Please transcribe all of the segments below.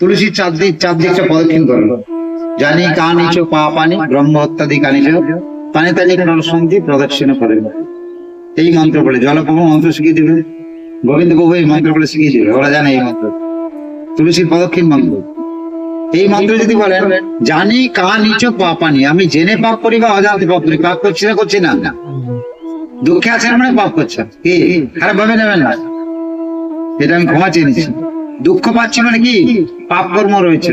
তুলসীর চারদিকটা প্রদক্ষিণ করো। জানি কানিচ পা পানি ব্রহ্ম হত্যাদি কানিচ পানি তানি নরসন্ধি প্রদক্ষিণ করে। এই মন্ত্র পড়ে জলপ্রভু মন্ত্র শিখিয়ে দিবে, গোবিন্দ প্রভু এই মন্ত্র পড়ে শিখিয়ে দিবে, ওরা জানে এই মন্ত্র, তুলসীর প্রদক্ষিণ মন্ত্র। এই মন্ত্র যদি বলেন জানি কানিচ পা পানি, আমি জেনে পাপ করি বা অজান্তে পাপ করি, পাপ করছি না করছি না, দুঃখে আছেন মানে পাপ করছেন, কি খারাপ ভাবে নেবেন না, এটা আমি ক্ষমা চেয়ে নিচ্ছি। দুঃখ পাচ্ছি মানে কি পাপ কর্ম রয়েছে,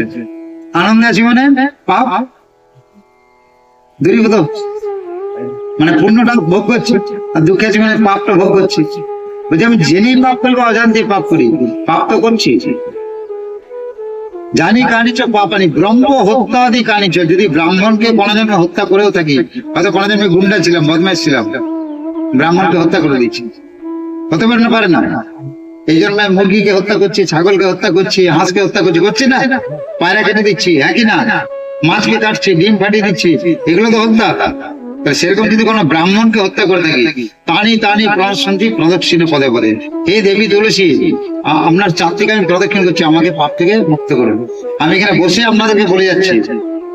আনন্দ আছি মানে পাপ দূরীভূত, মানে পূর্ণটা ভোগ করছি, আর দুঃখে আছি মানে পাপটা ভোগ করছি। বলছি আমি জেনেই পাপ করি বা অজান্তে পাপ করি, পাপ তো করছি। জানি কানিচ পাপানি ব্রহ্ম হত্যাদি কানিচ, যদি ব্রাহ্মণকে কোনো জন্মে হত্যা করেও থাকি, হয়তো কোনো জন্মে গুন্ডা ছিলাম, বদমাশ ছিলাম, ব্রাহ্মণকে হত্যা করে দিচ্ছি, হতে পারে না, পারে না, এই জন্য মুরগিকে হত্যা করছি, ছাগলকে হত্যা করছি, হাঁসকে হত্যা করছি, করছি না, পায়রা কেটে দিচ্ছি, হ্যাঁ কি না, মাছকে কাটছি, ডিম ফাটিয়ে দিচ্ছি, এগুলো তো হত্যা। সেরকম যদি কোনো ব্রাহ্মণকে হত্যা করে থাকি, তানি তানি প্রশান্তি প্রদক্ষিণ পদে পদে, হে দেবী তুলসী আপনার চারদিকে আমি প্রদক্ষিণ করছি, আমাকে পাপ থেকে মুক্ত করুন। আমি এখানে বসে আপনাদেরকে বলে যাচ্ছি,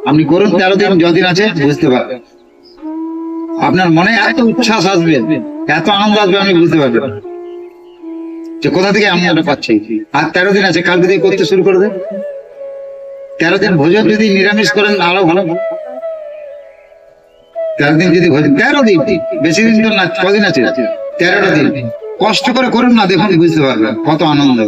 আপনি করুন 13 দিন, যতদিন আছে বুঝতে পারবেন, আপনার মনে এত উচ্ছ্বাস আসবে, এত আনন্দ আসবে, আপনি বুঝতে পারবেন যে কোথা থেকে আনন্দটা পাচ্ছি। আর 13 দিন আছে, কাল থেকে করতে শুরু করে দেন। 13 দিন ভোজন যদি নিরামিষ করেন আরো ভালো। 13 দিন যদি ভোজন, 13 দিন, বেশি দিন তো না, কদিন আছে, 13টা দিন কষ্ট করে করুন না, দেখুন বুঝতে পারবেন কত আনন্দ।